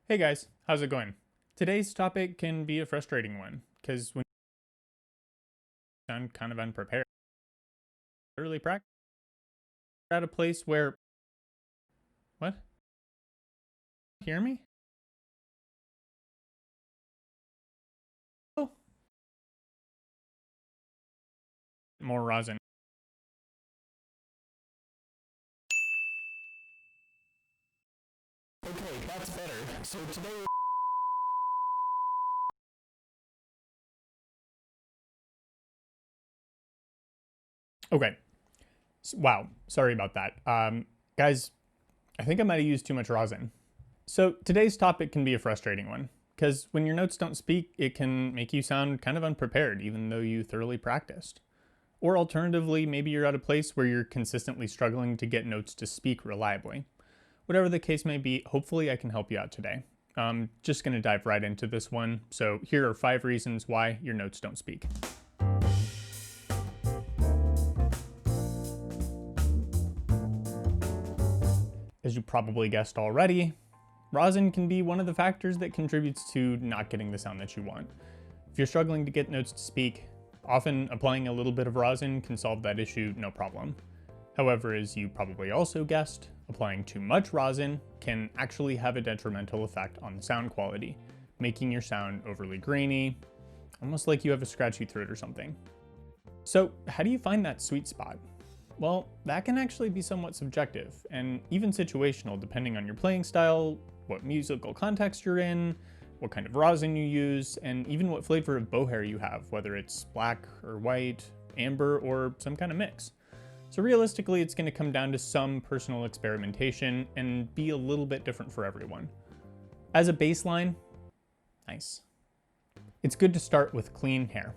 Hey guys, how's it going? Today's topic can be a frustrating one, because when you sound kind of unprepared, early practice at a place where... What? Hear me? Oh, more rosin. Okay, that's better. So today... Okay, wow, sorry about that. Guys, I think I might have used too much rosin. So today's topic can be a frustrating one, because when your notes don't speak, it can make you sound kind of unprepared, even though you thoroughly practiced. Or alternatively, maybe you're at a place where you're consistently struggling to get notes to speak reliably. Whatever the case may be, hopefully I can help you out today. I'm just going to dive right into this one. So here are 5 reasons why your notes don't speak. As you probably guessed already, rosin can be one of the factors that contributes to not getting the sound that you want. If you're struggling to get notes to speak, often applying a little bit of rosin can solve that issue no problem. However, as you probably also guessed, applying too much rosin can actually have a detrimental effect on the sound quality, making your sound overly grainy, almost like you have a scratchy throat or something. So how do you find that sweet spot? Well, that can actually be somewhat subjective and even situational depending on your playing style, what musical context you're in, what kind of rosin you use, and even what flavor of bow hair you have, whether it's black or white, amber, or some kind of mix. So realistically, it's going to come down to some personal experimentation and be a little bit different for everyone. As a baseline, nice. It's good to start with clean hair.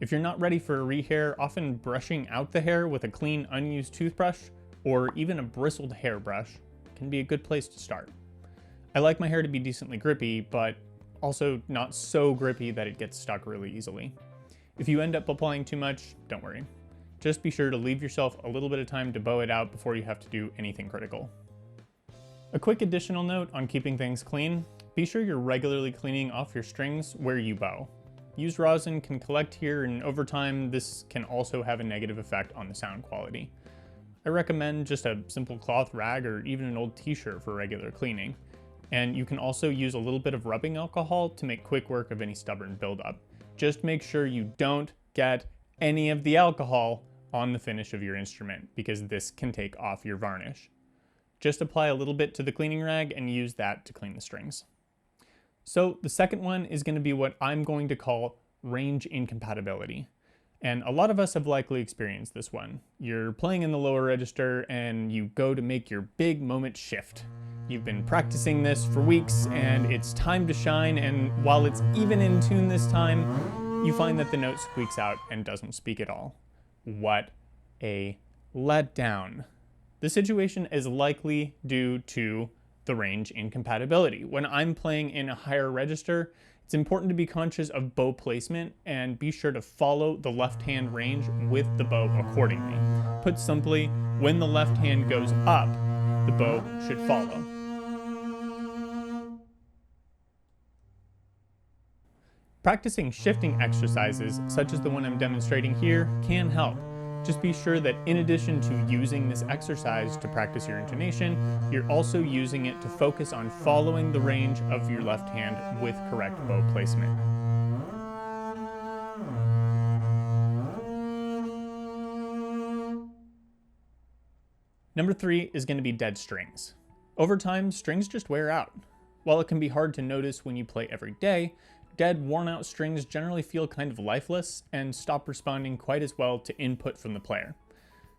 If you're not ready for a rehair, often brushing out the hair with a clean, unused toothbrush or even a bristled hairbrush can be a good place to start. I like my hair to be decently grippy, but also not so grippy that it gets stuck really easily. If you end up applying too much, don't worry. Just be sure to leave yourself a little bit of time to bow it out before you have to do anything critical. A quick additional note on keeping things clean, be sure you're regularly cleaning off your strings where you bow. Used rosin can collect here, and over time this can also have a negative effect on the sound quality. I recommend just a simple cloth rag or even an old t-shirt for regular cleaning. And you can also use a little bit of rubbing alcohol to make quick work of any stubborn buildup. Just make sure you don't get any of the alcohol on the finish of your instrument, because this can take off your varnish. Just apply a little bit to the cleaning rag and use that to clean the strings. So the second one is going to be what I'm going to call range incompatibility. And a lot of us have likely experienced this one. You're playing in the lower register and you go to make your big moment shift. You've been practicing this for weeks and it's time to shine, and while it's even in tune this time, you find that the note squeaks out and doesn't speak at all. What a letdown. The situation is likely due to the range incompatibility. When I'm playing in a higher register, it's important to be conscious of bow placement and be sure to follow the left hand range with the bow accordingly. Put simply, when the left hand goes up, the bow should follow. Practicing shifting exercises, such as the one I'm demonstrating here, can help. Just be sure that in addition to using this exercise to practice your intonation, you're also using it to focus on following the range of your left hand with correct bow placement. Number 3 is going to be dead strings. Over time, strings just wear out. While it can be hard to notice when you play every day, dead, worn-out strings generally feel kind of lifeless and stop responding quite as well to input from the player.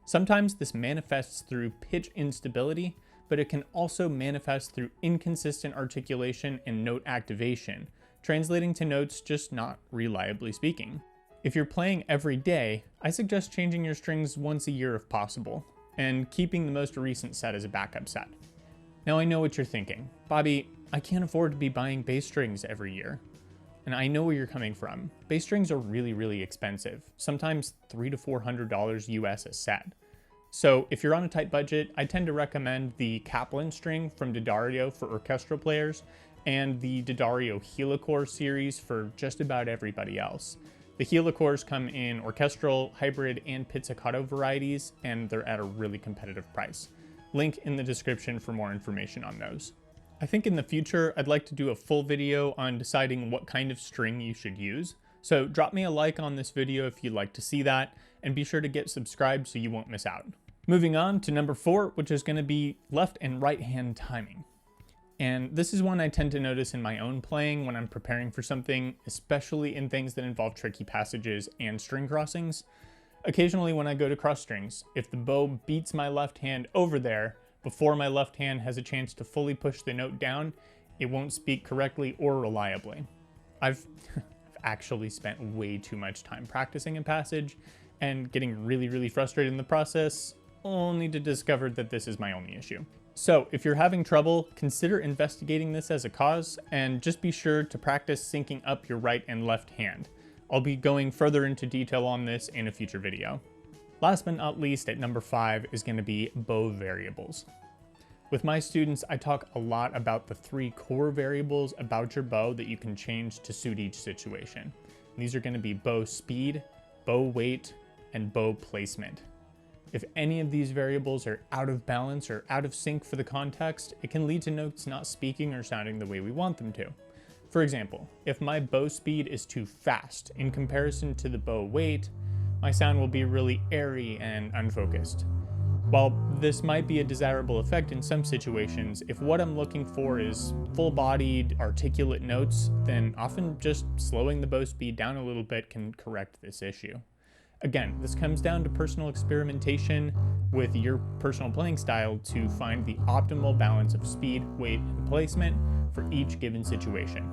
Sometimes this manifests through pitch instability, but it can also manifest through inconsistent articulation and note activation, translating to notes just not reliably speaking. If you're playing every day, I suggest changing your strings once a year if possible, and keeping the most recent set as a backup set. Now I know what you're thinking. Bobby, I can't afford to be buying bass strings every year. And I know where you're coming from. Bass strings are really expensive, sometimes $300 to $400 US a set. So if you're on a tight budget, I tend to recommend the Kaplan string from D'Addario for orchestral players, and the D'Addario Helicore series for just about everybody else. The Helicores come in orchestral, hybrid, and pizzicato varieties, and they're at a really competitive price. Link in the description for more information on those. I think in the future, I'd like to do a full video on deciding what kind of string you should use. So drop me a like on this video if you'd like to see that, and be sure to get subscribed so you won't miss out. Moving on to number 4, which is going to be left and right hand timing. And this is one I tend to notice in my own playing when I'm preparing for something, especially in things that involve tricky passages and string crossings. Occasionally when I go to cross strings, if the bow beats my left hand over there before my left hand has a chance to fully push the note down, it won't speak correctly or reliably. I've actually spent way too much time practicing a passage and getting really frustrated in the process, only to discover that this is my only issue. So if you're having trouble, consider investigating this as a cause, and just be sure to practice syncing up your right and left hand. I'll be going further into detail on this in a future video. Last but not least, at number 5 is going to be bow variables. With my students, I talk a lot about the 3 core variables about your bow that you can change to suit each situation. And these are going to be bow speed, bow weight, and bow placement. If any of these variables are out of balance or out of sync for the context, it can lead to notes not speaking or sounding the way we want them to. For example, if my bow speed is too fast in comparison to the bow weight, my sound will be really airy and unfocused. While this might be a desirable effect in some situations, if what I'm looking for is full-bodied, articulate notes, then often just slowing the bow speed down a little bit can correct this issue. Again, this comes down to personal experimentation with your personal playing style to find the optimal balance of speed, weight, and placement for each given situation.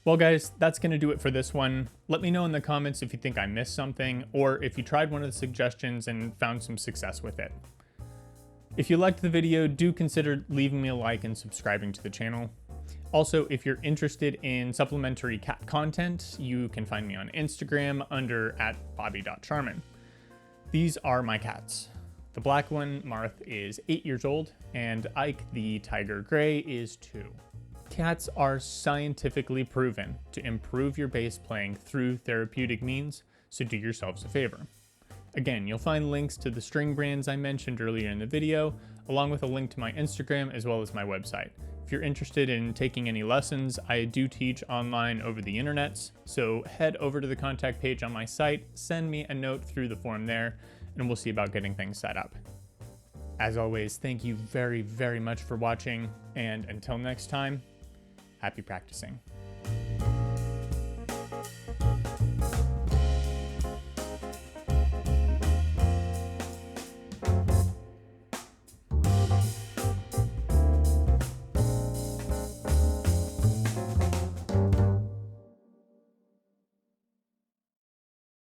Well guys, that's going to do it for this one. Let me know in the comments if you think I missed something, or if you tried one of the suggestions and found some success with it. If you liked the video, do consider leaving me a like and subscribing to the channel. Also, if you're interested in supplementary cat content, you can find me on Instagram under @bobby.charmin. These are my cats. The black one, Marth, is 8 years old, and Ike, the tiger gray, is 2. Cats are scientifically proven to improve your bass playing through therapeutic means, so do yourselves a favor. Again, you'll find links to the string brands I mentioned earlier in the video, along with a link to my Instagram as well as my website. If you're interested in taking any lessons, I do teach online over the internets, so head over to the contact page on my site, send me a note through the form there, and we'll see about getting things set up. As always, thank you very much for watching, and until next time, happy practicing.